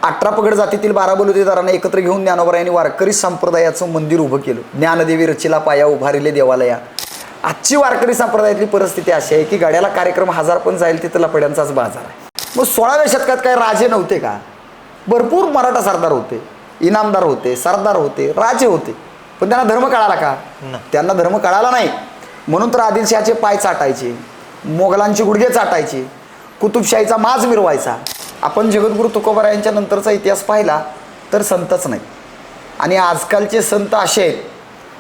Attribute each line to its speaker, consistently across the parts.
Speaker 1: 18 पगड जातीतील 12 बलुतेदारांना एकत्र घेऊन ज्ञानोबा वारकरी संप्रदायाचं मंदिर उभं केलं. ज्ञानदेवी रचिला पाया उभारिले देवालया. आजची वारकरी संप्रदायातली परिस्थिती अशी आहे की गाड्याला कार्यक्रम 1000 पण जाईल तिथं लपड्यांचाच बाजार आहे. मग 16व्या शतकात काय राजे नव्हते का? भरपूर मराठा सरदार होते, इनामदार होते, सरदार होते, राजे होते, पण त्यांना धर्म कळाला का? त्यांना धर्म कळाला नाही. म्हणून तर आदिलशहाचे पाय चाटायचे, मोगलांचे गुडघे चाटायचे, कुतुबशाहीचा माज मिरवायचा. आपण जगद्गुरू तुकोबा यांच्या नंतरचा इतिहास पाहिला तर संतच नाही. आणि आजकालचे संत असे आहेत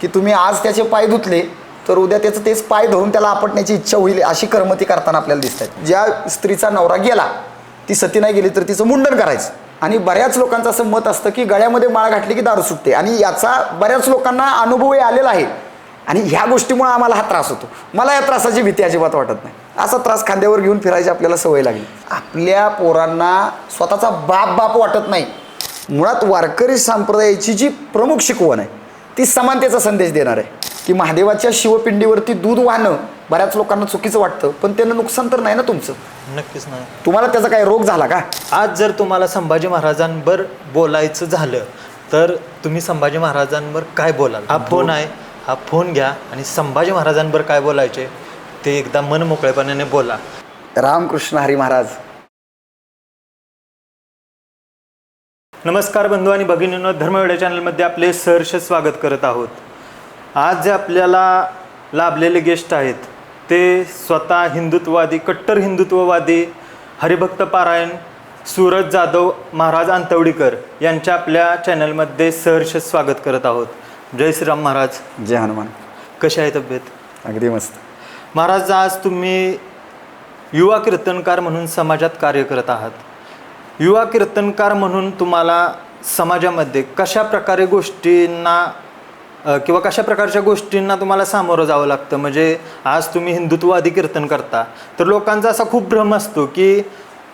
Speaker 1: की तुम्ही आज त्याचे पाय धुतले तर उद्या त्याचं तेच पाय धरून त्याला आपटण्याची इच्छा होईल, अशी कर्मती करताना आपल्याला दिसत आहेत. ज्या स्त्रीचा नवरा गेला ती सती नाही गेली तर तिचं मुंडन करायचं. आणि बऱ्याच लोकांचं असं मत असतं की गळ्यामध्ये माळ घातली की दारू सुटते, आणि याचा बऱ्याच लोकांना अनुभवही आलेला आहे. आणि ह्या गोष्टीमुळे आम्हाला हा त्रास होतो. मला या त्रासाची भीती अजिबात वाटत नाही. असा त्रास खांद्यावर घेऊन फिरायची आपल्याला सवय लागली. आपल्या पोरांना स्वतःचा बाप वाटत नाही. मुळात वारकरी संप्रदायाची जी प्रमुख शिकवण आहे ती समानतेचा संदेश देणार आहे. की महादेवाच्या शिवपिंडीवरती दूध वाहणं बऱ्याच लोकांना चुकीचं वाटतं, पण त्यानं नुकसान तर नाही ना तुमचं?
Speaker 2: नक्कीच नाही.
Speaker 1: तुम्हाला त्याचा काही रोग झाला का?
Speaker 2: आज जर तुम्हाला संभाजी महाराजांवर बोलायचं झालं तर तुम्ही संभाजी महाराजांवर काय बोलाल? हा फोन आहे, हा फोन घ्या आणि संभाजी महाराजांवर काय बोलायचे ते एकदा मन मोकळेपणाने बोला.
Speaker 1: रामकृष्ण हरी महाराज.
Speaker 2: नमस्कार बंधू आणि भगिनींनो, धर्मवेडा चॅनलमध्ये आपले सहर्ष स्वागत करत आहोत. आज जे आपल्याला लाभलेले गेस्ट आहेत ते स्वतः हिंदुत्ववादी, कट्टर हिंदुत्ववादी, हरिभक्त पारायण सूरज जाधव महाराज अंतवडीकर यांच्या आपल्या चॅनलमध्ये सहर्ष स्वागत करत आहोत. जय श्रीराम महाराज.
Speaker 1: जय हनुमान.
Speaker 2: कशी आहे तब्येत?
Speaker 1: अगदी मस्त
Speaker 2: महाराज. आज तुम्ही युवा कीर्तनकार म्हणून समाजात कार्य करत आहात. युवा कीर्तनकार म्हणून तुम्हाला समाजामध्ये कशा प्रकारे गोष्टींना किंवा कशा प्रकारच्या गोष्टींना तुम्हाला सामोरं जावं लागतं? म्हणजे आज तुम्ही हिंदुत्ववादी कीर्तन करता तर लोकांचा असा खूप भ्रम असतो की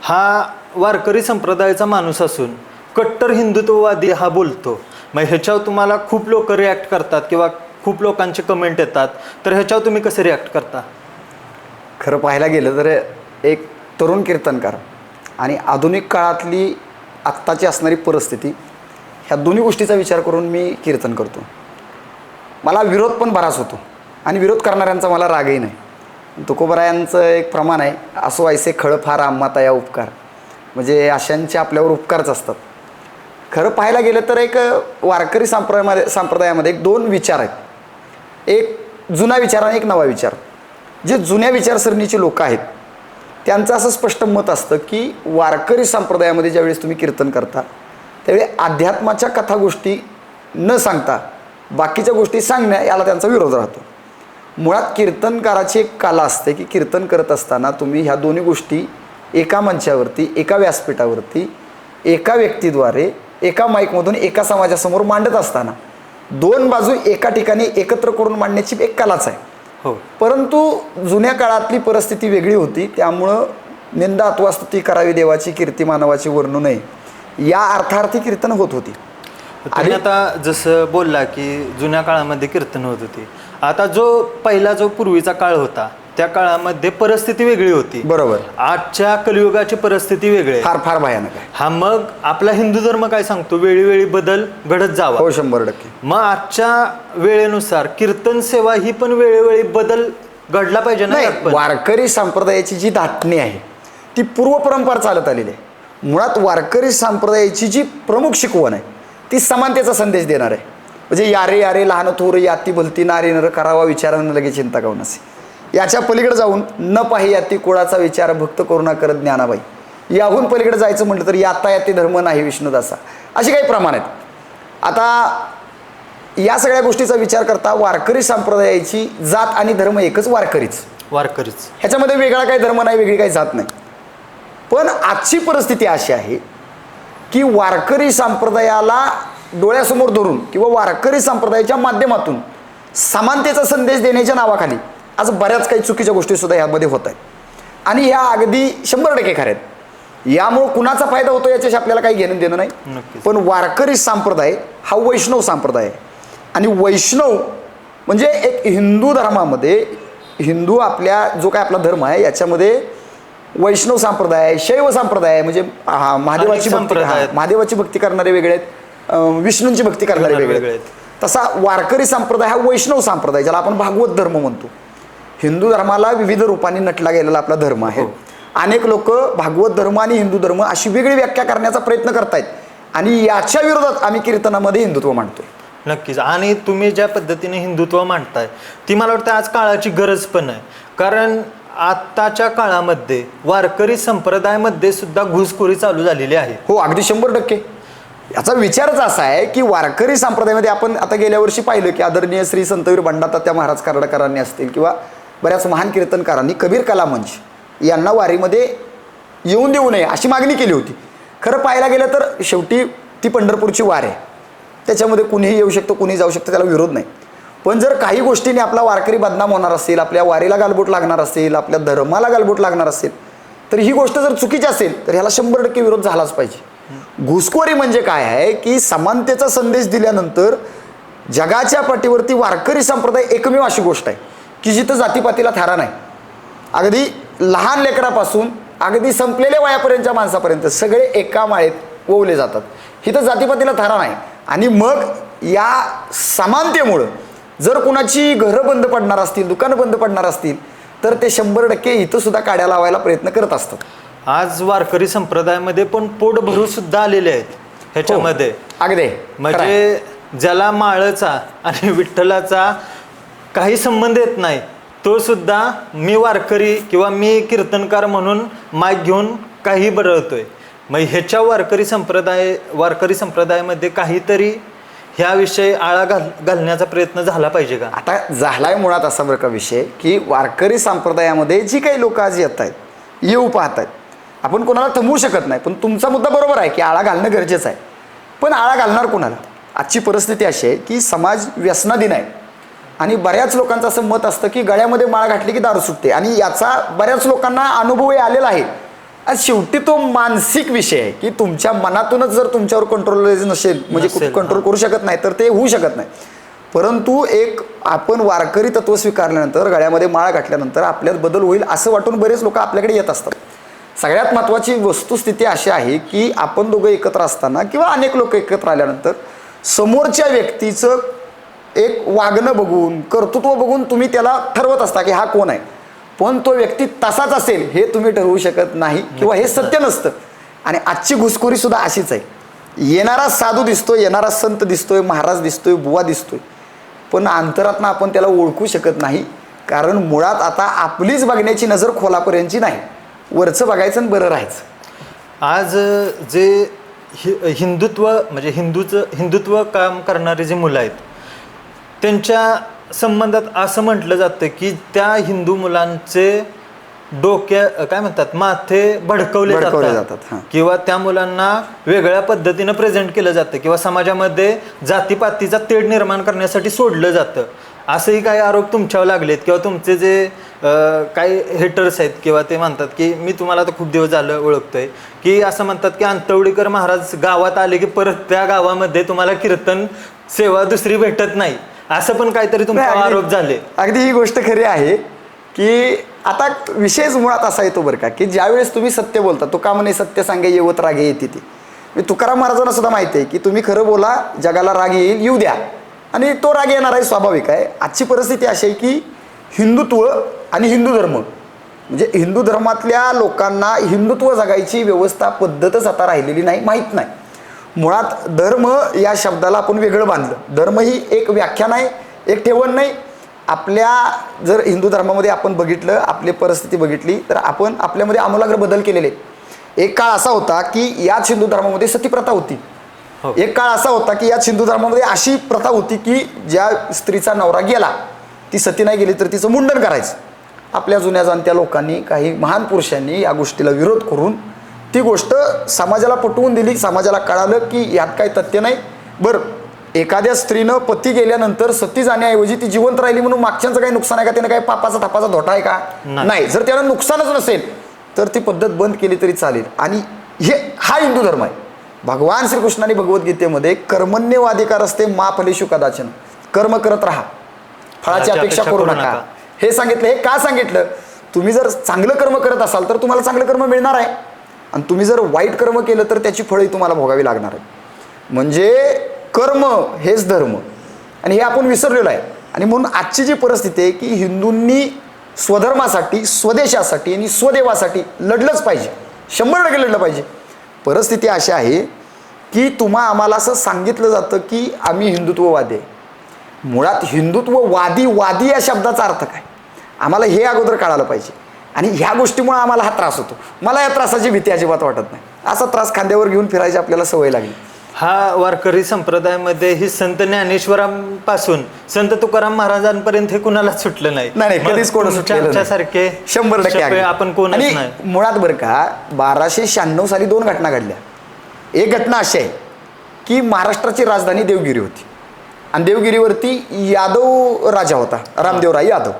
Speaker 2: हा वारकरी संप्रदायाचा माणूस असून कट्टर हिंदुत्ववादी हा बोलतो. मग ह्याच्यावर तुम्हाला खूप लोक रिॲक्ट करतात किंवा खूप लोकांचे कमेंट येतात, तर ह्याच्यावर तुम्ही कसे रिॲक्ट करता?
Speaker 1: खरं पाहायला गेलं तर एक तरुण कीर्तनकार आणि आधुनिक काळातली आत्ताची असणारी परिस्थिती ह्या दोन्ही गोष्टीचा विचार करून मी कीर्तन करतो. मला विरोध पण बराच होतो आणि विरोध करणाऱ्यांचा मला रागही नाही. तुकोबरायांचं एक प्रमाण आहे, असो ऐसे खळ फार आम्हाता या उपकार, म्हणजे अशांचे आपल्यावर उपकारच असतात. खरं पाहायला गेलं तर एक वारकरी संप्रदायामध्ये एक दोन विचार आहेत. एक जुना विचार आणि एक नवा विचार. जे जुन्या विचारसरणीचे लोक आहेत त्यांचं असं स्पष्ट मत असतं की वारकरी संप्रदायामध्ये ज्यावेळेस तुम्ही कीर्तन करता त्यावेळी अध्यात्माच्या कथा गोष्टी न सांगता बाकीच्या गोष्टी सांगण्या याला त्यांचा विरोध राहतो. मुळात कीर्तनकाराची एक कला असते की कीर्तन करत असताना तुम्ही ह्या दोन्ही गोष्टी एका मंचावरती, एका व्यासपीठावरती, एका व्यक्तीद्वारे, एका माईकमधून एका समाजासमोर मांडत असताना दोन बाजू एका ठिकाणी एकत्र करून मांडण्याची एक कलाच आहे.
Speaker 2: हो.
Speaker 1: परंतु जुन्या काळातली परिस्थिती वेगळी होती, त्यामुळं निंदा अथवा स्तुती करावी देवाची, कीर्ती मानवाची वर्णू नये या अर्थार्थी कीर्तन होत होती.
Speaker 2: आणि आता जसं बोलला की जुन्या काळामध्ये कीर्तन होत होती, आता पहिला जो पूर्वीचा काळ होता त्या काळामध्ये परिस्थिती वेगळी होती.
Speaker 1: बरोबर.
Speaker 2: आजच्या कलियुगाची परिस्थिती वेगळी आहे,
Speaker 1: फार फार भयानक आहे.
Speaker 2: हा मग आपला हिंदू धर्म काय सांगतो? वेळोवेळी बदल घडत जावा.
Speaker 1: हो, 100%.
Speaker 2: मग आजच्या वेळेनुसार कीर्तन सेवा ही पण वेळोवेळी बदल घडला पाहिजे ना.
Speaker 1: वारकरी संप्रदायाची जी धाटणी आहे ती पूर्वपरंपरा चालत आलेली आहे. मुळात वारकरी संप्रदायाची जी प्रमुख शिकवण आहे ती समानतेचा संदेश देणार आहे. म्हणजे यारे यारे लहान थोर याती भलती नारी नर करावा विचारानं लगे चिंता काऊ नसे. याच्या पलीकडे जाऊन न पाही याती कुळाचा विचार भक्त करुणा करत ज्ञानाबाई. याहून पलीकडे जायचं म्हटलं तर याता याती धर्म नाही विष्णुदासा, अशी काही प्रमाण आहेत. आता या सगळ्या गोष्टीचा विचार करता वारकरी संप्रदायाची जात आणि धर्म एकच, वारकरीच. ह्याच्यामध्ये वेगळा काही धर्म नाही, वेगळी काही जात नाही. पण आजची परिस्थिती अशी आहे की वारकरी संप्रदायाला डोळ्यासमोर धरून किंवा वारकरी संप्रदायाच्या माध्यमातून समानतेचा संदेश देण्याच्या नावाखाली आज बऱ्याच काही चुकीच्या गोष्टी सुद्धा यामध्ये होत आहेत. आणि ह्या अगदी 100% खऱ्या आहेत. यामुळे कुणाचा फायदा होतो याच्याशी आपल्याला काही घेणं देणं नाही. पण वारकरी संप्रदाय हा वैष्णव संप्रदाय आहे. आणि वैष्णव म्हणजे एक हिंदू धर्मामध्ये, हिंदू आपल्या जो काय आपला धर्म आहे याच्यामध्ये वैष्णव संप्रदाय आहे, शैव संप्रदाय आहे, म्हणजे महादेवाची
Speaker 2: अनेक
Speaker 1: भक्ती
Speaker 2: संप्रदाय आहेत.
Speaker 1: महादेवाची भक्ती करणारे वेगळे आहेत, विष्णूंची भक्ती करणारे वेगळे आहेत. तसा वारकरी संप्रदाय हा वैष्णव संप्रदाय, ज्याला आपण भागवत धर्म म्हणतो. हिंदू धर्माला विविध रूपांनी नटला गेलेला आपला धर्म आहे. अनेक लोक भागवत धर्म आणि हिंदू धर्म अशी वेगळी व्याख्या करण्याचा प्रयत्न करतायत आणि याच्या विरोधात आम्ही कीर्तनामध्ये हिंदुत्व मांडतो.
Speaker 2: नक्कीच. आणि तुम्ही ज्या पद्धतीने हिंदुत्व मांडताय ती मला वाटतं आज काळाची गरज पण आहे. कारण आत्ताच्या काळामध्ये वारकरी संप्रदायामध्ये सुद्धा घुसखोरी चालू झालेली आहे.
Speaker 1: हो, अगदी 100%. याचा विचारच असा आहे की वारकरी संप्रदायामध्ये आपण आता गेल्या वर्षी पाहिलं की आदरणीय श्री संतवीर बंडातात्या महाराज कर्डकरांनी असतील किंवा बऱ्याच महान कीर्तनकारांनी कबीर कला मंच यांना वारीमध्ये येऊन देऊ नये अशी मागणी केली होती. खरं पाहायला गेलं तर शेवटी ती पंढरपूरची वार आहे, त्याच्यामध्ये कुणीही येऊ शकतो, कुणी जाऊ शकतं, त्याला विरोध नाही. पण जर काही गोष्टींनी आपला वारकरी बदनाम होणार असेल, आपल्या वारीला गालबोट लागणार असेल, आपल्या धर्माला गालबोट लागणार असेल, तर ही गोष्ट जर चुकीची असेल तर ह्याला 100% विरोध झालाच पाहिजे. घुसखोरी म्हणजे काय आहे की समानतेचा संदेश दिल्यानंतर जगाच्या पाठीवरती वारकरी संप्रदाय एकमेव अशी गोष्ट आहे की जिथं जातीपातीला थारा नाही. अगदी लहान लेकरापासून अगदी संपलेल्या वयापर्यंतच्या माणसापर्यंत सगळे एका माळेत ओवले जातात. इथं जातीपातीला थारा नाही. आणि मग या समानतेमुळं जर कुणाची घरं बंद पडणार असतील, दुकानं बंद पडणार असतील, तर ते 100% इथं सुद्धा काड्या लावायला प्रयत्न करत असतात.
Speaker 2: आज वारकरी संप्रदायामध्ये पण पोट भरू सुद्धा आलेले आहेत ह्याच्यामध्ये.
Speaker 1: अगदी
Speaker 2: म्हणजे ज्याला माळचा आणि विठ्ठलाचा काही संबंध येत नाही तो सुद्धा मी वारकरी किंवा मी कीर्तनकार म्हणून माईक घेऊन काही बरळतोय. मग ह्याच्या वारकरी संप्रदायामध्ये काहीतरी ह्याविषयी आळा घालण्याचा प्रयत्न झाला पाहिजे का?
Speaker 1: आता झालाय मुळात असा बरं का विषय की वारकरी संप्रदायामध्ये जी काही लोक आज येत आहेत, येऊ पाहत आहेत, आपण कोणाला थांबवू शकत नाही. पण तुमचा मुद्दा बरोबर आहे की आळा घालणं गरजेचं आहे. पण आळा घालणार कोणाला? आजची परिस्थिती अशी आहे की समाज व्यसनाधीन आहे आणि बऱ्याच लोकांचं असं मत असतं की गळ्यामध्ये माळ घातली की दारू सुटते, आणि याचा बऱ्याच लोकांना अनुभवही आलेला आहे. आज शेवटी तो मानसिक विषय आहे की तुमच्या मनातूनच जर तुमच्यावर कंट्रोल नसेल, म्हणजे कंट्रोल करू शकत नाही, तर ते होऊ शकत नाही. परंतु एक आपण वारकरी तत्व स्वीकारल्यानंतर, गळ्यामध्ये माळ घातल्यानंतर आपल्यात बदल होईल असं वाटून बरेच लोक आपल्याकडे येत असतात. सगळ्यात महत्त्वाची वस्तुस्थिती अशी आहे की आपण दोघं एकत्र असताना किंवा अनेक लोक एकत्र आल्यानंतर समोरच्या व्यक्तीचं एक वागणं बघून, कर्तृत्व बघून तुम्ही त्याला ठरवत असता की हा कोण आहे. पण तो व्यक्ती तसाच असेल हे तुम्ही ठरवू शकत नाही किंवा हे सत्य नसतं. आणि आजची घुसखोरी सुद्धा अशीच आहे. येणारा साधू दिसतोय, येणारा संत दिसतोय, महाराज दिसतोय, बुवा दिसतोय, पण अंतरातनं आपण त्याला ओळखू शकत नाही. कारण मुळात आता आपलीच बघण्याची नजर खोलापर्यंतची नाही, वरचं बघायचं आणि बरं राहायचं.
Speaker 2: आज जे हिंदुत्व म्हणजे हिंदुत्व काम करणारे जे मुलं आहेत त्यांच्या संबंधात असं म्हटलं जातं की त्या हिंदू मुलांचे काय म्हणतात माथे भडकवले जातात किंवा त्या मुलांना वेगळ्या पद्धतीनं प्रेझेंट केलं जातं किंवा समाजामध्ये जातीपातीचा तेढ निर्माण करण्यासाठी सोडलं जातं. असंही काही आरोप तुमच्यावर लागलेत किंवा तुमचे जे काही हेटर्स आहेत किंवा ते म्हणतात की मी तुम्हाला तर खूप दिवस झालं ओळखतोय की असं म्हणतात की अंतवडीकर महाराज गावात आले की परत त्या गावामध्ये तुम्हाला कीर्तन सेवा दुसरी भेटत नाही, असं पण काहीतरी तुमचे आरोप झाले.
Speaker 1: अगदी ही गोष्ट खरी आहे की आता विषयच मुळात असा येतो बरं का की ज्यावेळेस तुम्ही सत्य बोलता, तो का म्हणे सत्य सांगे येवत रागे येते ती. तुकाराम महाराजांना सुद्धा माहिती आहे की तुम्ही खरं बोला, जगाला राग येईल, येऊ द्या, आणि तो राग येणार आहे, स्वाभाविक आहे. आजची परिस्थिती अशी आहे की हिंदुत्व आणि हिंदू धर्म म्हणजे हिंदू धर्मातल्या लोकांना हिंदुत्व जगायची व्यवस्था पद्धतच आता राहिलेली नाही, माहीत नाही. मुळात धर्म या शब्दाला आपण वेगळं बांधलं. धर्म ही एक व्याख्या नाही, एक ठेवण नाही. आपल्या जर हिंदू धर्मामध्ये आपण बघितलं, आपली परिस्थिती बघितली तर आपण आपल्यामध्ये आमूलाग्र बदल केलेले. एक काळ असा होता की याच हिंदू धर्मामध्ये सतीप्रथा होती. एक काळ असा होता की याच हिंदू धर्मामध्ये अशी प्रथा होती की ज्या स्त्रीचा नवरा गेला, ती सती नाही गेली तर तिचं मुंडन करायचं. आपल्या जुन्या जाणत्या लोकांनी, काही महान पुरुषांनी या गोष्टीला विरोध करून ती गोष्ट समाजाला पटवून दिली. समाजाला कळालं की यात काही तथ्य नाही. बरं, एखाद्या स्त्रीनं पती गेल्यानंतर सती जाण्याऐवजी ती जिवंत राहिली म्हणून मागच्यांचं काही नुकसान आहे का? त्यानं काही पापाचा थापाचा धोटा आहे का? नाही. जर त्यानं नुकसानच नसेल तर ती पद्धत बंद केली तरी चालेल. आणि हा हिंदू धर्म आहे. भगवान श्रीकृष्णाने भगवद्गीतेमध्ये कर्मण्यवाधिकार असते मा फलेषु कदाचन, कर्म करत राहा, फळाची अपेक्षा करू नका हे सांगितलं. हे का सांगितलं? तुम्ही जर चांगलं कर्म करत असाल तर तुम्हाला चांगलं कर्म मिळणार आहे, आणि तुम्ही जर वाईट कर्म केलं तर त्याची फळही तुम्हाला भोगावी लागणार आहे. म्हणजे कर्म हेच धर्म, आणि हे आपण विसरलेलो आहे. आणि म्हणून आजची जी परिस्थिती आहे की हिंदूंनी स्वधर्मासाठी, स्वदेशासाठी आणि स्वदेवासाठी लढलंच पाहिजे, 100% लढलं पाहिजे. परिस्थिती अशी आहे की आम्हाला असं सांगितलं जातं की आम्ही हिंदुत्ववादी आहे. मुळात हिंदुत्ववादी या शब्दाचा अर्थ काय, आम्हाला हे अगोदर कळालं पाहिजे. आणि ह्या गोष्टीमुळे आम्हाला हा त्रास होतो. मला या त्रासाची भीती अजिबात वाटत नाही. असा त्रास खांद्यावर घेऊन फिरायची आपल्याला सवय लागली.
Speaker 2: हा वारकरी संप्रदायामध्ये ही संत ज्ञानेश्वरांपासून संत तुकाराम महाराजांपर्यंत हे कुणालाच सुटलं नाही.
Speaker 1: नाही, कधीच कोण
Speaker 2: सारखे
Speaker 1: 100%
Speaker 2: आपण कोणच
Speaker 1: आणि
Speaker 2: नाही.
Speaker 1: मुळात बरं का 1296 साली 2 घटना घडल्या. एक घटना अशी आहे की महाराष्ट्राची राजधानी देवगिरी होती, आणि देवगिरीवरती यादव राजा होता, रामदेवराय यादव.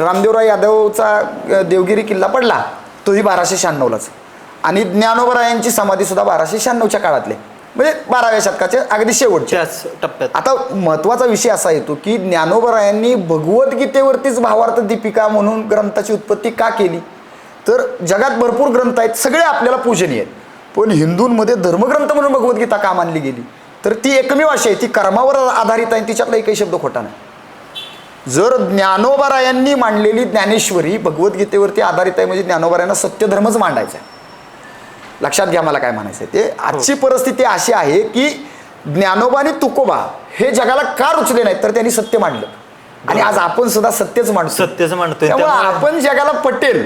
Speaker 1: रामदेवराय यादवचा देवगिरी किल्ला पडला तोही 1296लाच, आणि ज्ञानोबरायांची समाधी सुद्धा 1296च्या काळातले, म्हणजे 12व्या शतकाच्या अगदी शेवटच्या
Speaker 2: टप्प्यात.
Speaker 1: आता महत्त्वाचा विषय असा येतो की ज्ञानोबरायांनी भगवद्गीतेवरतीच भावार्थ दीपिका म्हणून ग्रंथाची उत्पत्ती का केली, तर जगात भरपूर ग्रंथ आहेत, सगळे आपल्याला पूजनीय आहेत, पण हिंदूंमध्ये धर्मग्रंथ म्हणून भगवद्गीता का मानली गेली, तर ती एकमेव अशी आहे, ती कर्मावर आधारित आहे, तिच्यातला एकही शब्द खोटा नाही. जर ज्ञानोबरायांनी मांडलेली ज्ञानेश्वरी भगवद्गीतेवरती आधारित आहे म्हणजे ज्ञानोबरायांना सत्यधर्मच मांडायचा आहे. लक्षात घ्या मला काय म्हणायचं आहे ते. आजची परिस्थिती अशी आहे की ज्ञानोबा आणि तुकोबा हे जगाला का रुचले नाहीत, तर त्यांनी सत्य मांडलं, आणि आज आपण सुद्धा सत्यच मांडतो. त्यामुळे आपण जगाला पटेल.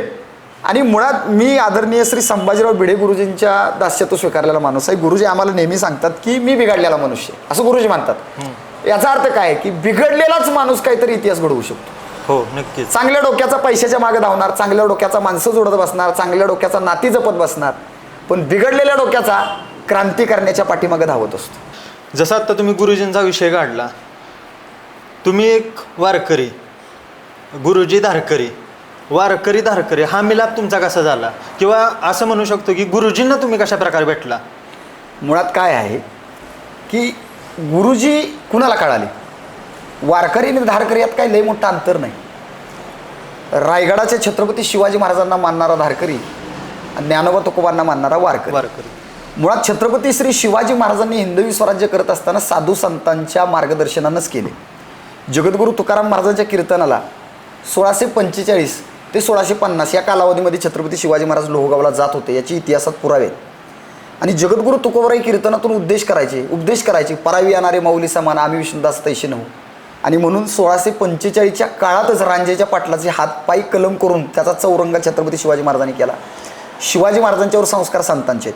Speaker 1: आणि मुळात मी आदरणीय श्री संभाजीराव भिडे गुरुजींच्या दास्यत्व स्वीकारलेला माणूस आहे. गुरुजी आम्हाला नेहमी सांगतात की मी बिघडलेला मनुष्य, असं गुरुजी म्हणतात. याचा अर्थ काय की बिघडलेलाच माणूस काहीतरी इतिहास घडवू शकतो.
Speaker 2: हो, नक्कीच.
Speaker 1: चांगल्या डोक्याचा पैशाच्या मागे धावणार, चांगल्या डोक्याचा माणसं जोडत बसणार, चांगल्या डोक्याचा नाती जपत बसणार, पण बिघडलेल्या डोक्याचा क्रांती करण्याच्या पाठीमागे धावत असतो.
Speaker 2: जसं आता तुम्ही गुरुजींचा विषय काढला, तुम्ही एक वारकरी, गुरुजी धारकरी, वारकरी धारकरी हा मिलाप तुमचा कसा झाला, किंवा असं म्हणू शकतो की गुरुजींना तुम्ही कशा प्रकारे भेटला?
Speaker 1: मुळात काय आहे की गुरुजी कुणाला कळाले, वारकरी आणि धारकरी यात काही लय मोठं अंतर नाही. रायगडाचे छत्रपती शिवाजी महाराजांना मानणारा धारकरी, ज्ञानोबा तुकोबांना मानणारा वारकरी. मुळात छत्रपती श्री शिवाजी महाराजांनी हिंदवी स्वराज्य करत असताना साधू संतांच्या मार्गदर्शनानंच केले. जगद्गुरू तुकाराम महाराजांच्या कीर्तनाला 1645 ते 1650 या कालावधीमध्ये छत्रपती शिवाजी महाराज लोहगावला जात होते, याची इतिहासात पुरावे. आणि जगद्गुरू तुकोबाराय कीर्तनातून उपदेश करायचे, परावी येणारे माऊली समान आम्ही विष्णुदास तैशी नव्हू. आणि म्हणून 1645च्या काळातच रांजेच्या पाटलाचे हातपायी कलम करून त्याचा चौरंगा छत्रपती शिवाजी महाराजांनी केला. शिवाजी महाराजांच्यावर संस्कार संतांचे.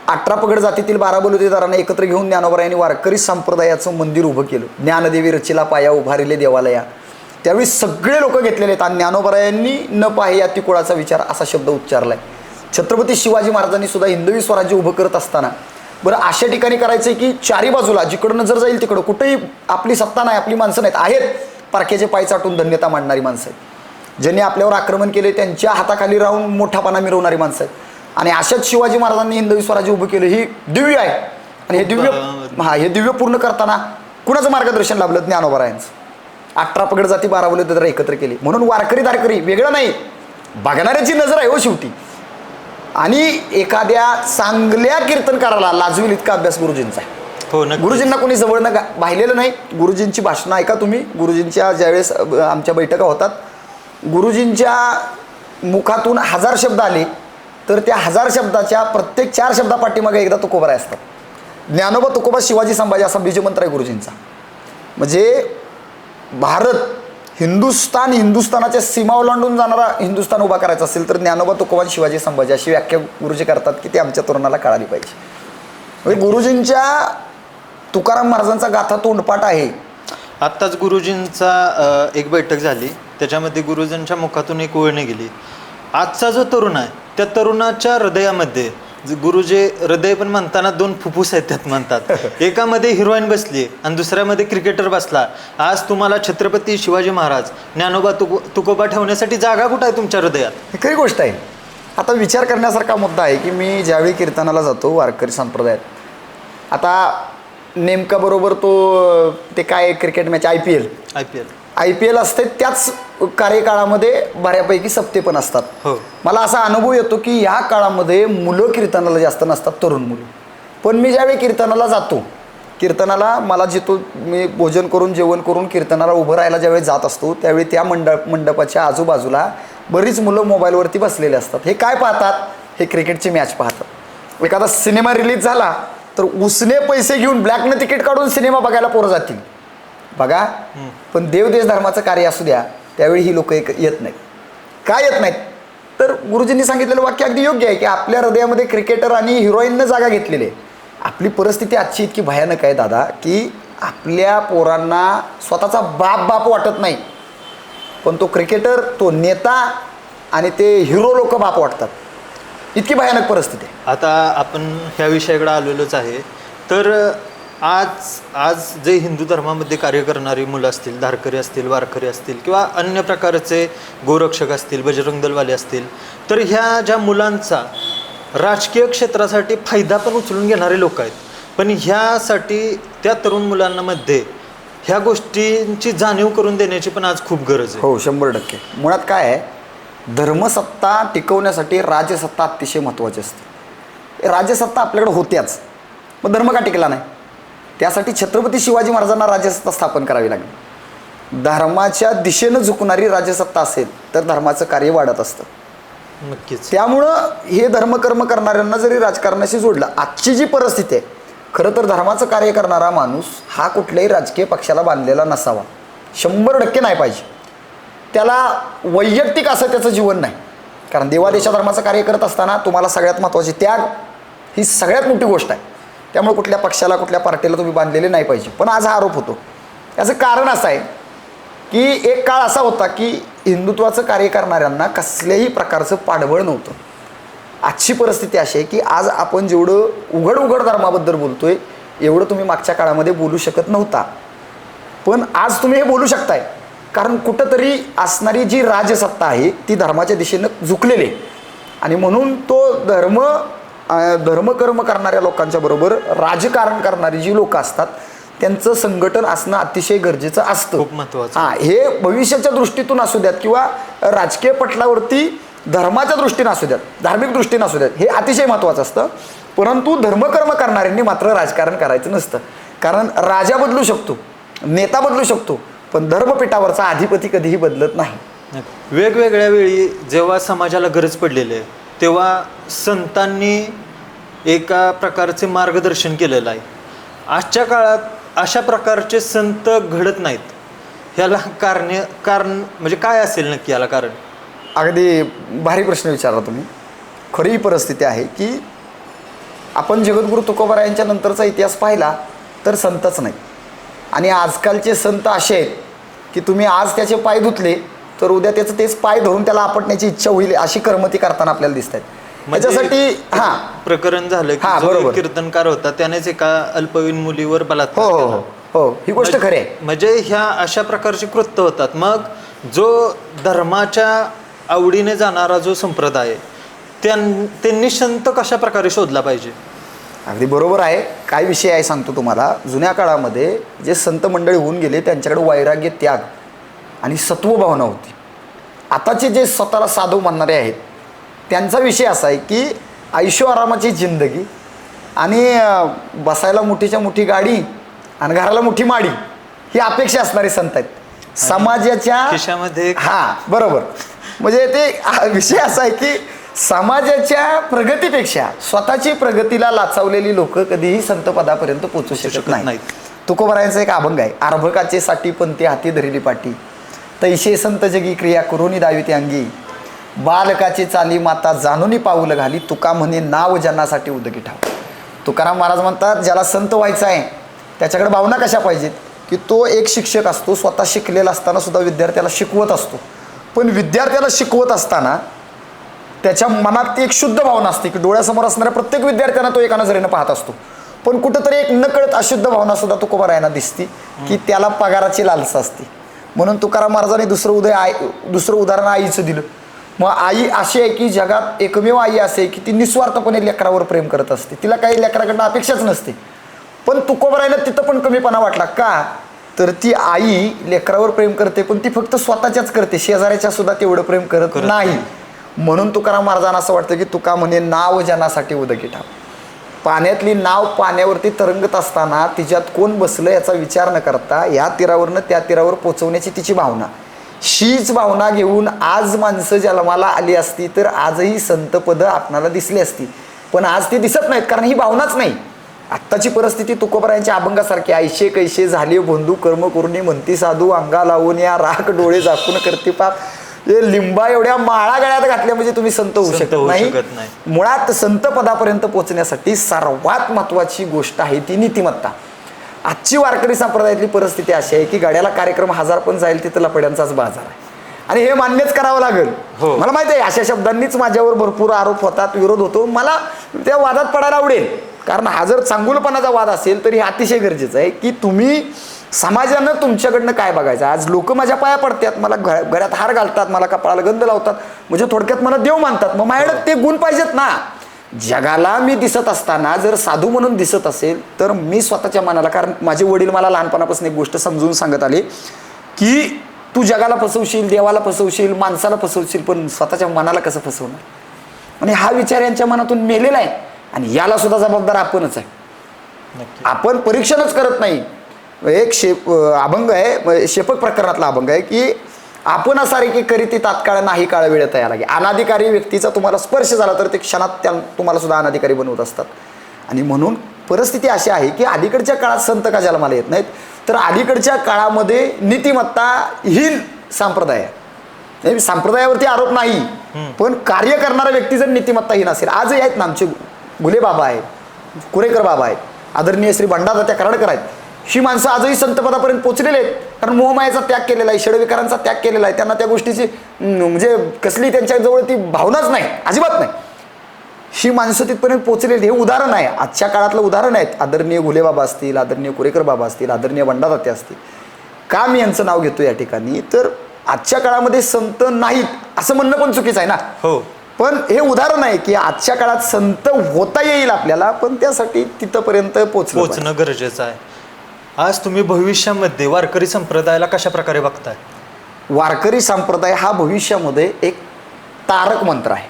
Speaker 1: 18 पगड जातीतील 12 बलुतेदारांना एकत्र घेऊन ज्ञानोबरायांनी वारकरी संप्रदायाचं मंदिर उभं केलं. ज्ञानदेवी रचिला पाया उभारिले देवालया. त्यावेळी सगळे लोक घेतलेले आहेत, आणि ज्ञानोबरायांनी न पाहे या तिकोळाचा विचार असा शब्द उच्चारलाय. छत्रपती शिवाजी महाराजांनी सुद्धा हिंदवी स्वराज्य उभं करत असताना बरं अशा ठिकाणी करायचं की चारी बाजूला जिकडं नजर जाईल तिकडं कुठेही आपली सत्ता नाही, आपली माणसं नाहीत, आहेत पारख्याचे पाय चाटून धन्यता मांडणारी माणसं आहेत, ज्यांनी आपल्यावर आक्रमण केले त्यांच्या हाताखाली राहून मोठापणा मिरवणारी माणसं आहेत. आणि अशाच शिवाजी महाराजांनी हिंदवी स्वराज्य उभं केलं. ही दिव्य आहे, आणि हे दिव्य पूर्ण करताना कुणाचं मार्गदर्शन लाभलं? ज्ञानोबरायांचं. 18 पगड जाती 12 बलुतेदार एकत्र केली. म्हणून वारकरी धारकरी वेगळं नाही, बघणाऱ्याची नजर आहे हो शेवटी. आणि एखाद्या चांगल्या कीर्तनकाराला लाजवेल इतका अभ्यास गुरुजींचा आहे.
Speaker 2: हो,
Speaker 1: गुरुजींना कोणी जवळ पाहिलेलं नाही. गुरुजींची भाषणं ऐका तुम्ही. गुरुजींच्या ज्यावेळेस आमच्या बैठका होतात, गुरुजींच्या मुखातून 1000 शब्द आले तर त्या 1000 शब्दाच्या प्रत्येक 4 शब्दापाठीमागे एकदा तुकोबाराय असतात. ज्ञानोबा तुकोबा शिवाजी संभाजी असा बीजमंत्र आहे गुरुजींचा. म्हणजे भारत, हिंदुस्थानाच्या सीमा ओलांडून जाणारा हिंदुस्थान उभा करायचा असेल तर ज्ञानोबा तुकोबा शिवाजी संभाजी अशी व्याख्या गुरुजी करतात की ती आमच्या तरुणाला कळाली पाहिजे. म्हणजे गुरुजींच्या तुकाराम महाराजांचा गाथा तोंडपाठ आहे.
Speaker 2: आत्ताच गुरुजींचा एक बैठक झाली, त्याच्यामध्ये गुरुजींच्या मुखातून एक ओळणी गेली. आजचा जो तरुण आहे त्या तरुणाच्या हृदयामध्ये गुरुजी हृदय पण म्हणताना 2 फुफ्फुस आहेत त्यात म्हणतात. एकामध्ये हिरोईन बसली आणि दुसऱ्यामध्ये क्रिकेटर बसला. आज तुम्हाला छत्रपती शिवाजी महाराज, ज्ञानोबा तुकोबा ठेवण्यासाठी जागा कुठं आहे तुमच्या हृदयात?
Speaker 1: ही खरी गोष्ट आहे. आता विचार करण्यासारखा मुद्दा आहे की मी ज्यावेळी कीर्तनाला जातो वारकरी संप्रदायात, आता नेमका बरोबर तो ते काय क्रिकेट मॅच IPL IPL असते त्याच कार्यकाळामध्ये बऱ्यापैकी सप्ते पण असतात.
Speaker 2: हो.
Speaker 1: मला असा अनुभव येतो की ह्या काळामध्ये मुलं कीर्तनाला जास्त नसतात, तरुण मुलं. पण मी ज्यावेळी कीर्तनाला जातो, कीर्तनाला मला जिथून मी भोजन करून जेवण करून कीर्तनाला उभं राहायला ज्यावेळी जात असतो त्यावेळी त्या मंडपाच्या आजूबाजूला बरीच मुलं मोबाईलवरती बसलेले असतात. हे काय पाहतात? हे क्रिकेटची मॅच पाहतात. एखादा सिनेमा रिलीज झाला तर उसने पैसे घेऊन ब्लॅकनं तिकीट काढून सिनेमा बघायला पोरं जातील. बघा, पण देवदेश धर्माचं कार्य असू द्या त्यावेळी ही लोक येत नाहीत. काय येत नाहीत? तर गुरुजींनी सांगितलेलं वाक्य अगदी योग्य आहे की आपल्या हृदयामध्ये क्रिकेटर आणि हिरोईननं जागा घेतलेली आहे. आपली परिस्थिती आजची इतकी भयानक आहे दादा की आपल्या पोरांना स्वतःचा बाप वाटत नाही, पण तो क्रिकेटर, तो नेता आणि ते हिरो लोक बाप वाटतात. इतकी भयानक परिस्थिती आहे.
Speaker 2: आता आपण ह्या विषयाकडे आलेलोच आहे. तर आज जे हिंदू धर्मामध्ये कार्य करणारी मुलं असतील, धारकरी असतील, वारकरी असतील किंवा अन्य प्रकारचे गोरक्षक असतील, बजरंग दलवाले असतील, तर ह्या ज्या मुलांचा राजकीय क्षेत्रासाठी फायदा पण उचलून घेणारे लोक आहेत. पण ह्यासाठी त्या तरुण मुलांमध्ये ह्या गोष्टींची जाणीव करून देण्याची पण आज खूप गरज आहे.
Speaker 1: हो, 100%. मुळात काय आहे, धर्मसत्ता टिकवण्यासाठी राजसत्ता अतिशय महत्त्वाची असते. राजसत्ता आपल्याकडे होत्याच, पण धर्म का टिकला नाही? त्यासाठी छत्रपती शिवाजी महाराजांना राजसत्ता स्थापन करावी लागली. धर्माच्या दिशेनं झुकणारी राजसत्ता असेल तर धर्माचं कार्य वाढत असतं.
Speaker 2: नक्कीच.
Speaker 1: त्यामुळं हे धर्मकर्म करणाऱ्यांना जरी राजकारणाशी जोडलं, आजची जी परिस्थिती आहे, खरं तर धर्माचं कार्य करणारा माणूस हा कुठल्याही राजकीय पक्षाला बांधलेला नसावा. 100% नाही पाहिजे. त्याला वैयक्तिक असं त्याचं जीवन नाही. कारण देवादेशा धर्माचं कार्य करत असताना तुम्हाला सगळ्यात महत्त्वाची त्याग ही सगळ्यात मोठी गोष्ट आहे. त्यामुळे कुठल्या पक्षाला, कुठल्या पार्टीला तुम्ही बांधलेले नाही पाहिजे. पण आज हा आरोप होतो. याचं कारण असं आहे की एक काळ असा होता की हिंदुत्वाचं कार्य करणाऱ्यांना कसल्याही प्रकारचं पाठबळ नव्हतं. आजची परिस्थिती अशी आहे की आज आपण जेवढं उघड धर्माबद्दल बोलतोय एवढं तुम्ही मागच्या काळामध्ये बोलू शकत नव्हता. पण आज तुम्ही हे बोलू शकताय, कारण कुठंतरी असणारी जी राजसत्ता आहे ती धर्माच्या दिशेनं झुकलेली आहे. आणि म्हणून तो धर्मकर्म करणाऱ्या लोकांच्या बरोबर राजकारण करणारी जी लोक असतात त्यांचं संघटन असणं अतिशय गरजेचं असतं.
Speaker 2: खूप महत्त्वाचं.
Speaker 1: हे भविष्याच्या दृष्टीतून असू द्यात किंवा राजकीय पटलावरती धर्माच्या दृष्टीनं असू द्यात, धार्मिक दृष्टीनं असू द्यात, हे अतिशय महत्त्वाचं असतं. परंतु धर्मकर्म करणाऱ्यांनी मात्र राजकारण करायचं नसतं. कारण राजा बदलू शकतो, नेता बदलू शकतो, पण धर्मपीठावरचा अधिपती कधीही बदलत नाही.
Speaker 2: वेगवेगळ्या वेळी जेव्हा समाजाला गरज पडलेली आहे तेव्हा संतांनी एका प्रकारचे मार्गदर्शन केलेलं आहे. आजच्या काळात अशा प्रकारचे संत घडत नाहीत. ह्याला कारण म्हणजे काय असेल नक्की याला कारण?
Speaker 1: अगदी भारी प्रश्न विचारला तुम्ही. खरी परिस्थिती आहे की आपण जगद्गुरू तुकोबारायांच्या नंतरचा इतिहास पाहिला तर संतच नाही. आणि आजकालचे संत असे आहेत की तुम्ही आज त्याचे पाय धुतले तर उद्या त्याचं तेच पाय धरून त्याला आपटण्याची इच्छा होईल, अशी कर्मती करताना आपल्याला दिसत आहेत. त्याच्यासाठी
Speaker 2: प्रकरण झालं की जो कीर्तनकार होता त्यानेच एका अल्पवयीन मुलीवर बलात्कार केला.
Speaker 1: हो, ही गोष्ट खरी आहे.
Speaker 2: म्हणजे ह्या अशा प्रकारचे कृत्य होतात. मग जो धर्माच्या आवडीने जाणारा जो संप्रदाय त्यांनी संत कशा प्रकारे शोधला पाहिजे?
Speaker 1: अगदी बरोबर आहे. काय विषय आहे सांगतो तुम्हाला. जुन्या काळामध्ये जे संत मंडळी होऊन गेले त्यांच्याकडे वैराग्य, त्याग आणि सत्वभावना होती. आताचे जे स्वतःला साधू म्हणणारे आहेत त्यांचा विषय असा आहे की ऐशो आरामाची जिंदगी आणि बसायला मोठीच्या मोठी गाडी आणि घराला मोठी माडी ही अपेक्षा असणारे संत आहेत. समाजाच्या
Speaker 2: खिशामध्ये
Speaker 1: बरोबर. म्हणजे ते विषय असा आहे की समाजाच्या प्रगतीपेक्षा स्वतःची प्रगतीला लाचावलेली लोक कधीही संत पदापर्यंत पोहोचू शकत नाहीत. तुकोबारायांचा एक अभंग आहे, अर्भकाचे साठी पण ते हाती धरिली पाटी, तैशे संत जगी क्रिया करुनी दाविते अंगी, बालकाची चाली माता जाणूनी पाऊल घाली, तुका म्हणे नाव जनासाठी उदगी ठाव. तुकाराम महाराज म्हणतात ज्याला संत व्हायचं आहे त्याच्याकडे भावना कशा पाहिजेत की तो एक शिक्षक असतो, स्वतः शिकलेला असताना सुद्धा विद्यार्थ्याला शिकवत असतो. पण विद्यार्थ्याला शिकवत असताना त्याच्या मनात एक शुद्ध भावना असते की डोळ्यासमोर असणाऱ्या प्रत्येक विद्यार्थ्यांना तो एका नजरेनं पाहत असतो. पण कुठंतरी एक नकळत अशुद्ध भावना सुद्धा तुकोबारायांना दिसती की त्याला पगाराची लालसा असते. म्हणून तुकाराम महाराजांनी दुसरं उदाहरण आईचं दिलं. मग आई अशी आहे की जगात एकमेव आई असे की ती निस्वार्थपणे लेकरावर प्रेम करत असते, तिला काही लेकराकडनं अपेक्षाच नसते. पण तुकोबारायांना तिथं पण कमीपणा वाटला का तर ती आई लेकरावर प्रेम करते, पण ती फक्त स्वतःच्याच करते, शेजाऱ्याच्या सुद्धा तेवढं प्रेम करत नाही. म्हणून तुकाराम महाराजांना असं वाटतं की तुका म्हणे नाव जनासाठी उदकी ठाव. पाण्यातली नाव पाण्यावरती तरंगत असताना तिच्यात कोण बसलं याचा विचार न करता या तीरावरनं त्या तीरावर पोचवण्याची तिची भावना, हीच भावना घेऊन आज माणसं जन्माला आली असती तर आजही संतपद आपणाला दिसली असती. पण आज ती दिसत नाहीत, कारण ही भावनाच नाही. आत्ताची परिस्थिती तुकोबरायांच्या अभंगासारखी, ऐशे कैशे झाले बंधू कर्म करुणी म्हणती साधू, अंगा लावून या राख डोळे झाकून करते पाप. हे लिंबा एवढ्या माळा गळ्यात घातल्या म्हणजे तुम्ही संत होऊ शकत नाही. मुळात संत पदापर्यंत पोहोचण्यासाठी सर्वात महत्वाची गोष्ट आहे ती नीतिमत्ता. आजची वारकरी संप्रदायातली परिस्थिती अशी आहे की गाड्याला कार्यक्रम 1000 पण जाईल तिथं लपड्यांचाच बाजार आहे, आणि हे मान्यच करावं लागेल. मला माहिती आहे अशा शब्दांनीच माझ्यावर भरपूर आरोप होतात, विरोध होतो. मला त्या वादात पडायला आवडेल, कारण हा जर चांगुलपणाचा वाद असेल तर हे अतिशय गरजेचं आहे की तुम्ही समाजानं तुमच्याकडनं काय बघायचं. आज लोक माझ्या पाया पडतात, मला गळ्यात हार घालतात, मला कपाळाला गंध लावतात, म्हणजे थोडक्यात मला देव मानतात. मग माझ्याकडे ते गुण पाहिजेत ना. जगाला मी दिसत असताना जर साधू म्हणून दिसत असेल तर मी स्वतःच्या मनाला, कारण माझे वडील मला लहानपणापासून एक गोष्ट समजून सांगत आले की तू जगाला फसवशील, देवाला फसवशील, माणसाला फसवशील, पण स्वतःच्या मनाला कसं फसवणार. आणि हा विचार यांच्या मनातून मेलेला आहे, आणि याला सुद्धा जबाबदार आपणच आहे. आपण परीक्षणच करत नाही. एक अभंग आहे, शेपक प्रकरणातला अभंग आहे की आपण असारे करीती तात्काळ नाही काळ वेळ तयार लागे. अनाधिकारी व्यक्तीचा तुम्हाला स्पर्श झाला तर ते क्षणात त्या तुम्हाला सुद्धा अनाधिकारी बनवत असतात. आणि म्हणून परिस्थिती अशी आहे की अलीकडच्या काळात संत का जन्माला येत नाहीत, तर अलीकडच्या काळामध्ये नीतिमत्ताहीन संप्रदाय आहे. संप्रदायावरती आरोप नाही, पण कार्य करणारा व्यक्ती जर नीतिमत्ताहीन असेल, आजही आहेत ना आमचे गुले बाबा आहेत, कुरेकर बाबा आहेत, आदरणीय श्री भंडारदत्त कराडकर आहेत, ही माणसं आजही संतपदापर्यंत पोचलेले आहेत, कारण मोहमायाचा त्याग केलेला आहे, षडविकारांचा त्याग केलेला आहे. त्यांना त्या गोष्टीची म्हणजे कसली त्यांच्याजवळ ती भावनाच नाही, अजिबात नाही. ही माणसं तिथपर्यंत पोचलेली, हे उदाहरण आहे, आजच्या काळातलं उदाहरण आहेत. आदरणीय गुले बाबा असतील, आदरणीय कुरेकर बाबा असतील, आदरणीय भंडारदत्त असतील. का मी यांचं नाव घेतो या ठिकाणी, तर आजच्या काळामध्ये संत नाहीत असं म्हणणं पण चुकीचं आहे ना.
Speaker 2: हो,
Speaker 1: पण हे उदाहरण आहे की आजच्या काळात संत होता येईल आपल्याला, पण त्यासाठी तिथपर्यंत पोचणं
Speaker 2: गरजेचं आहे. आज तुम्ही भविष्यामध्ये वारकरी संप्रदायाला कशा प्रकारे बघताय?
Speaker 1: वारकरी संप्रदाय हा भविष्यामध्ये एक तारक मंत्र आहे.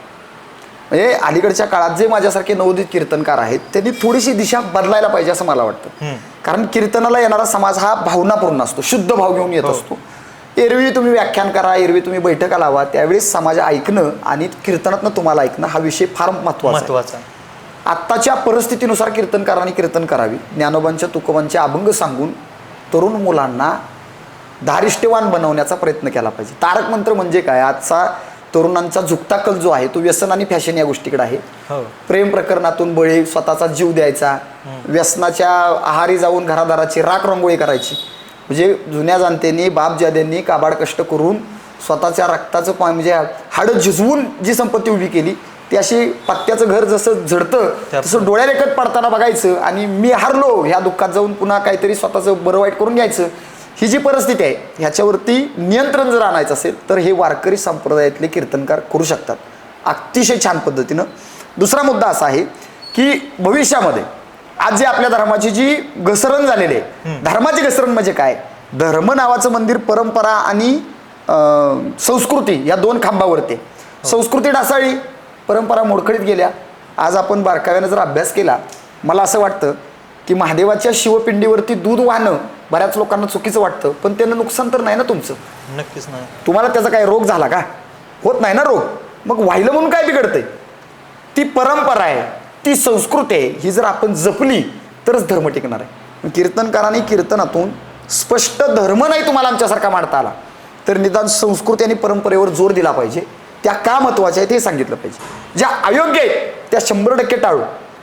Speaker 1: म्हणजे अलीकडच्या काळात जे माझ्यासारखे नवोदित कीर्तनकार आहेत त्यांनी थोडीशी दिशा बदलायला पाहिजे असं मला वाटतं. कारण कीर्तनाला येणारा समाज हा भावनापूर्ण असतो, शुद्ध भाव घेऊन येत असतो. एरवी तुम्ही व्याख्यान करा, एरवी तुम्ही बैठका लावा, त्यावेळेस समाज ऐकणं आणि कीर्तनातनं तुम्हाला ऐकणं हा विषय फार महत्त्वाचा आहे. आत्ताच्या परिस्थितीनुसार कीर्तनकारांनी कीर्तन करावी. ज्ञानोबांच्या तुकोबांचे अभंग सांगून तरुण मुलांना धारिष्ठवान बनवण्याचा प्रयत्न केला पाहिजे. तारक मंत्र म्हणजे काय? आजचा तरुणांचा झुकता कल जो आहे तो व्यसन आणि फॅशन या गोष्टीकडे आहे. प्रेम प्रकरणातून बळी, स्वतःचा जीव द्यायचा, व्यसनाच्या आहारी जाऊन घरादाराची राख रांगोळी करायची. म्हणजे जुन्या जाणत्यांनी बापजाद्यांनी काबाड कष्ट करून स्वतःच्या रक्ताचं म्हणजे हाडं झिजवून जी संपत्ती उभी केली, ती अशी पत्त्याचं घर जसं झडतं तसं डोळ्या रेखत पडताना बघायचं आणि मी हारलो ह्या दुःखात जाऊन पुन्हा काहीतरी स्वतःचं बरं वाईट करून घ्यायचं. ही जी परिस्थिती आहे ह्याच्यावरती नियंत्रण जर आणायचं असेल तर हे वारकरी संप्रदायातले कीर्तनकार करू शकतात अतिशय छान पद्धतीनं. दुसरा मुद्दा असा आहे की भविष्यामध्ये आज जे आपल्या धर्माची जी घसरण झालेली आहे, धर्माची घसरण म्हणजे काय? धर्म नावाचं मंदिर परंपरा आणि संस्कृती या दोन खांबावरती. संस्कृती ढासळली, परंपरा मोडखळीत गेल्या. आज आपण बारकाव्यानं जर अभ्यास केला, मला असं वाटतं की महादेवाच्या शिवपिंडीवरती दूध वाहणं बऱ्याच लोकांना चुकीचं वाटतं, पण त्यानं नुकसान तर नाही ना तुमचं?
Speaker 2: नक्कीच नाही.
Speaker 1: तुम्हाला त्याचा काय रोग झाला का? होत नाही ना रोग. मग व्हायला म्हणून काय बिघडतंय? ती परंपरा आहे, ती संस्कृती आहे, ही जर आपण जपली तरच धर्म टिकणार आहे. कीर्तनकारांनी कीर्तनातून स्पष्ट धर्म नाही तुम्हाला आमच्यासारखा मांडता आला तर निदान संस्कृती आणि परंपरेवर जोर दिला पाहिजे. त्या का महत्त्वाच्या आहेत हे सांगितलं पाहिजे. ज्या अयोग्य आहेत त्या 100% टाळू,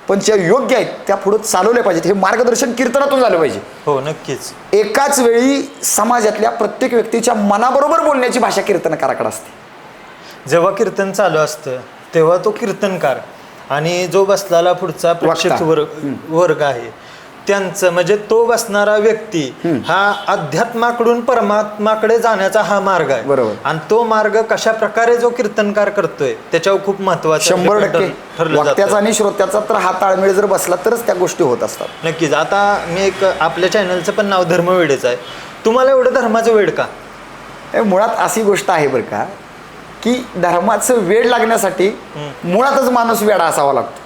Speaker 1: पण ज्या योग्य आहेत त्या पुढे चालवल्या पाहिजेत. हे मार्गदर्शन कीर्तनातून झालं पाहिजे.
Speaker 2: हो, नक्कीच.
Speaker 1: एकाच वेळी समाजातल्या प्रत्येक व्यक्तीच्या मनाबरोबर बोलण्याची भाषा कीर्तनकाराकडे असते.
Speaker 2: जेव्हा कीर्तन चालू असतं तेव्हा तो कीर्तनकार आणि जो बसलेला पुढचा प्रेक्षक वर्ग आहे त्यांचं म्हणजे तो बसणारा व्यक्ती हा अध्यात्माकडून परमात्माकडे जाण्याचा हा मार्ग आहे.
Speaker 1: बरोबर.
Speaker 2: आणि तो मार्ग कशा प्रकारे जो कीर्तनकार करतोय त्याच्यावर खूप महत्वाचं
Speaker 1: 100% वक्त्याचा आणि श्रोत्याचा तर हा ताळमेळ जर बसला तरच त्या गोष्टी होत असतात.
Speaker 2: नक्कीच. आता मी एक आपल्या चॅनलचं पण नाव धर्मवेडेच आहे. तुम्हाला एवढं धर्माचं वेड का?
Speaker 1: मुळात अशी गोष्ट आहे बरं का, की धर्माचं वेड लागण्यासाठी मुळातच माणूस वेडा असावा लागतो.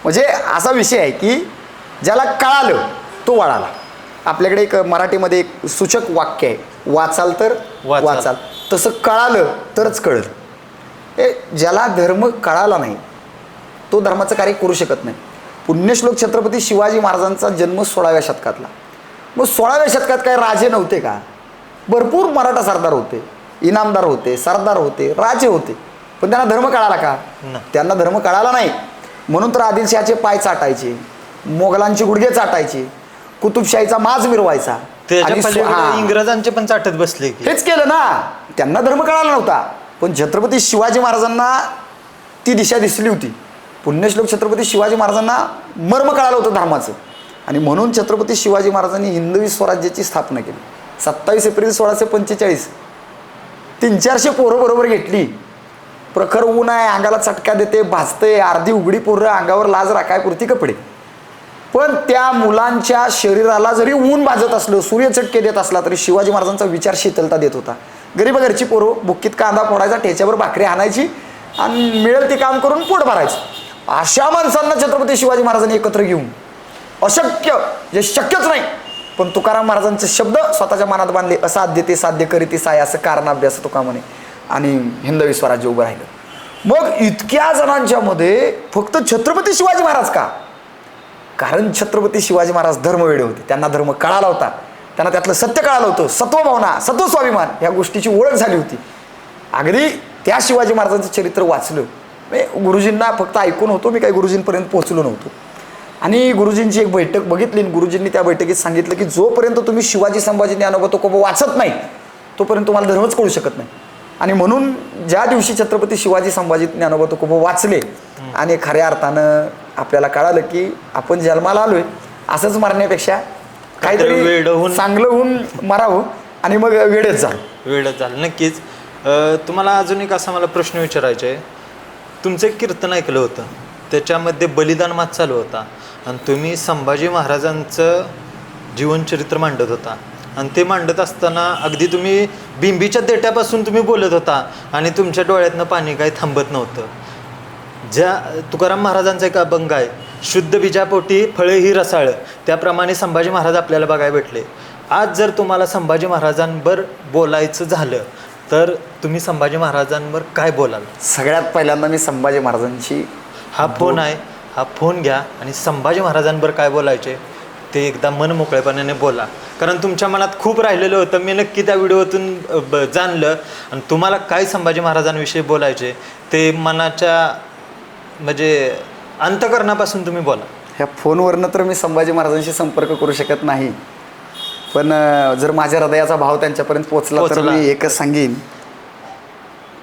Speaker 1: म्हणजे असा विषय आहे की ज्याला कळालं तो वळाला. आपल्याकडे एक मराठीमध्ये एक सूचक वाक्य आहे, वाचाल तर वाचाल. तसं कळालं तरच कळलं. ज्याला धर्म कळाला नाही तो धर्माचं कार्य करू शकत नाही. पुण्यश्लोक छत्रपती शिवाजी महाराजांचा जन्म 16व्या शतकातला. मग 16व्या शतकात काय राजे नव्हते का? भरपूर मराठा सरदार होते, इनामदार होते, सरदार होते, राजे होते. पण त्यांना धर्म कळाला का? त्यांना धर्म कळाला नाही. म्हणून तर आदिलशहाचे पाय चाटायचे, मोगलांचे गुडघे चाटायचे, कुतुबशाहीचा माज मिरवायचा
Speaker 2: आणि इंग्रजांचे पण चाटत बसले.
Speaker 1: हेच केलं ना. त्यांना धर्म कळाला नव्हता, पण छत्रपती शिवाजी महाराजांना ती दिशा दिसली होती. पुण्यश्लोक छत्रपती शिवाजी महाराजांना मर्म कळालं होतं धर्माचं. आणि म्हणून छत्रपती शिवाजी महाराजांनी हिंदवी स्वराज्याची स्थापना केली. 27 एप्रिल 1645. 300-400 पोरं बरोबर घेतली. प्रखर ऊन आहे, अंगाला चटका देते, भाजते, अर्धी उघडी पोरं, अंगावर लाज राखायपुरती कपडे. पण त्या मुलांच्या शरीराला जरी ऊन भाजत असलं, सूर्यचटके देत असला, तरी शिवाजी महाराजांचा विचार शीतलता देत होता. गरीब घरची पोरं बुक्कीत कांदा फोडायचा, ठेच्यावर भाकरी आणायची आणि मिळेल ते काम करून पोट भरायचं. अशा माणसांना छत्रपती शिवाजी महाराजांनी एकत्र घेऊन अशक्य जे शक्यच नाही, पण तुकाराम महाराजांचे शब्द स्वतःच्या मनात बांधले. असाध्य ते साध्य करीती साय, असं कारणाभ्यास तुका म्हणे. आणि हिंदवी स्वराज्य उभं राहिलं. मग इतक्या जणांच्या मध्ये फक्त छत्रपती शिवाजी महाराज का? कारण छत्रपती शिवाजी महाराज धर्मवेडे होते. त्यांना धर्म कळाला होता, त्यांना त्यातलं सत्य कळालं होतं. सत्वभावना, सत्वस्वाभिमान ह्या गोष्टीची ओळख झाली होती. अगदी त्या शिवाजी महाराजांचं चरित्र वाचलं. गुरुजींना फक्त ऐकून होतो मी, काही गुरुजींपर्यंत पोहोचलो नव्हतो. आणि गुरुजींची एक बैठक बघितली. गुरुजींनी त्या बैठकीत सांगितलं की जोपर्यंत तुम्ही शिवाजी संभाजी ज्ञानोबा तुकोबा वाचत नाही तोपर्यंत तुम्हाला धर्मच कळू शकत नाही. आणि म्हणून ज्या दिवशी छत्रपती शिवाजी संभाजी ज्ञानोबा तुकोबा वाचले आणि खऱ्या अर्थानं आपल्याला कळालं की आपण जन्माला आलोय, असंच मरण्यापेक्षा काहीतरी चांगलं होऊन मरावं. आणि मग वेळच
Speaker 2: झालं. नक्कीच. तुम्हाला अजून एक असा मला प्रश्न विचारायचा आहे. तुमचं एक कीर्तन ऐकलं होतं, त्याच्यामध्ये बलिदान मात चालू होता आणि तुम्ही संभाजी महाराजांचं जीवनचरित्र मांडत होता. आणि ते मांडत असताना अगदी तुम्ही बिंबीच्या देट्यापासून तुम्ही बोलत होता आणि तुमच्या डोळ्यातनं पाणी काही थांबत नव्हतं. ज्या तुकाराम महाराजांचा एक अभंग आहे, शुद्ध बीजापोटी फळे ही रसाळ, त्याप्रमाणे संभाजी महाराज आपल्याला बघायला भेटले. आज जर तुम्हाला संभाजी महाराजांवर बोलायचं झालं तर तुम्ही संभाजी महाराजांवर काय बोलाल?
Speaker 1: सगळ्यात पहिल्यांदा मी संभाजी महाराजांची
Speaker 2: हा फोन आहे, हा फोन घ्या आणि संभाजी महाराजांवर काय बोलायचे ते एकदा मन मोकळेपणाने बोला. कारण तुमच्या मनात खूप राहिलेलं होतं. मी नक्की त्या व्हिडिओतून जाणलं. आणि तुम्हाला काय संभाजी महाराजांविषयी बोलायचे ते मनाच्या म्हणजे अंतःकरणापासून तुम्ही बोला.
Speaker 1: ह्या फोनवरनं तर मी संभाजी महाराजांशी संपर्क करू शकत नाही, पण जर माझ्या हृदयाचा भाव त्यांच्यापर्यंत पोचला तर मी एकच सांगेन,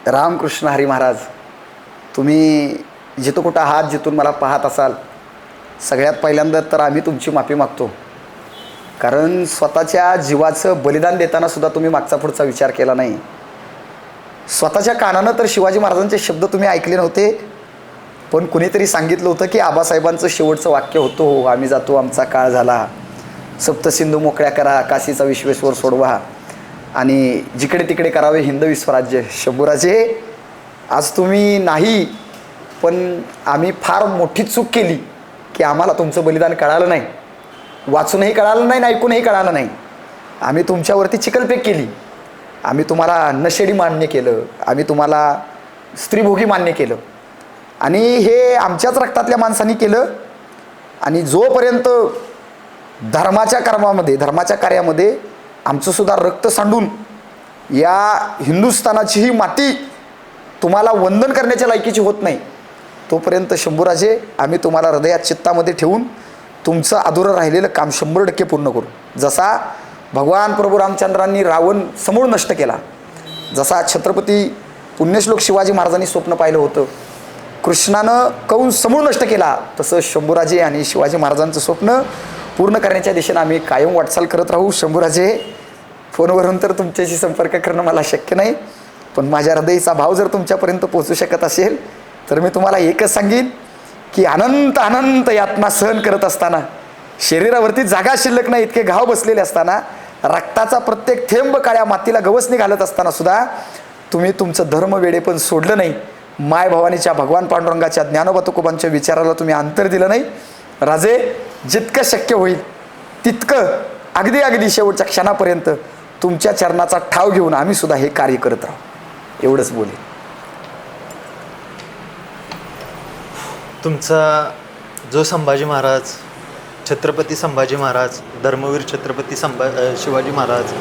Speaker 1: रामकृष्ण हरी महाराज, तुम्ही जिथं कुठं आहात, जिथून मला पाहत असाल, सगळ्यात पहिल्यांदा तर आम्ही तुमची माफी मागतो. कारण स्वतःच्या जीवाचं बलिदान देताना सुद्धा तुम्ही मागचा पुढचा विचार केला नाही. स्वतःच्या कानानं तर शिवाजी महाराजांचे शब्द तुम्ही ऐकले नव्हते, पण कुणीतरी सांगितलं होतं की आबासाहेबांचं शेवटचं वाक्य होतं, हो आम्ही जातो, आमचा काळ झाला, सप्तसिंधू मोकळ्या करा, काशीचा विश्वेश्वर सोडवा आणि जिकडे तिकडे करावे हिंदवी स्वराज्य. शंभूराजे, आज तुम्ही नाही, पण आम्ही फार मोठी चूक केली की आम्हाला तुमचं बलिदान कळालं नाही, वाचूनही कळालं नाही, ऐकूनही कळालं नाही. आम्ही तुमच्यावरती चिकलफेक केली, आम्ही तुम्हाला नशेडी मान्य केलं, आम्ही तुम्हाला स्त्रीभोगी मान्य केलं आणि हे आमच्याच रक्तातल्या माणसांनी केलं. आणि जोपर्यंत धर्माच्या कर्मामध्ये, धर्माच्या कार्यामध्ये आमचंसुद्धा रक्त सांडून या हिंदुस्थानाचीही माती तुम्हाला वंदन करण्याच्या लायकीची होत नाही, तोपर्यंत शंभूराजे आम्ही तुम्हाला हृदयात चित्तामध्ये ठेवून तुमचं अधुरं राहिलेलं काम 100% पूर्ण करू. जसा भगवान प्रभू रामचंद्रांनी रावण समूळ नष्ट केला, जसा छत्रपती पुण्यश्लोक शिवाजी महाराजांनी स्वप्न पाहिलं होतं, कृष्णानं कंस समूळ नष्ट केला, तसं शंभूराजे आणि शिवाजी महाराजांचं स्वप्न पूर्ण करण्याच्या दिशेनं आम्ही कायम वाटचाल करत राहू. शंभूराजे, फोनवरून तर तुमच्याशी संपर्क करणं मला शक्य नाही, पण माझ्या हृदयाचा भाव जर तुमच्यापर्यंत पोचू शकत असेल तर मी तुम्हाला एकच सांगेन की अनंत अनंत यातना सहन करत असताना, शरीरावरती जागा शिल्लक नाही इतके घाव बसलेले असताना रक्ताचा प्रत्येक थेंब काळ्या मातीला गवसणी घालत असताना सुद्धा तुम्ही तुमचं धर्म वेडेपण सोडलं नाही. माय भवानीच्या भगवान पांडुरंगाच्या ज्ञानोबा तुकोबांच्या विचाराला तुम्ही अंतर दिलं नाही. राजे, जितकं शक्य होईल तितकं अगदी अगदी शेवटच्या क्षणापर्यंत तुमच्या चरणाचा ठाव घेऊन आम्ही सुद्धा हे कार्य करत राहू. एवढंच बोले.
Speaker 2: तुमचा जो संभाजी महाराज, छत्रपती संभाजी महाराज, धर्मवीर छत्रपती शिवाजी महाराज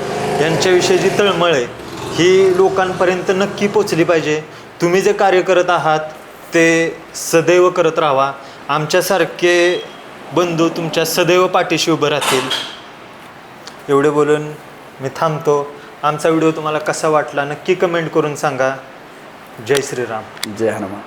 Speaker 2: यांच्याविषयी जी तळमळ आहे ही लोकांपर्यंत नक्की पोचली पाहिजे. तुम्ही जे कार्य करत आहात ते सदैव करत राहा. आमच्यासारखे बंधू तुमच्या सदैव पाठीशी उभं राहतील. एवढे बोलून मी थांबतो. आमचा व्हिडिओ तुम्हाला कसा वाटला नक्की कमेंट करून सांगा. जय श्रीराम.
Speaker 1: जय हनुमान.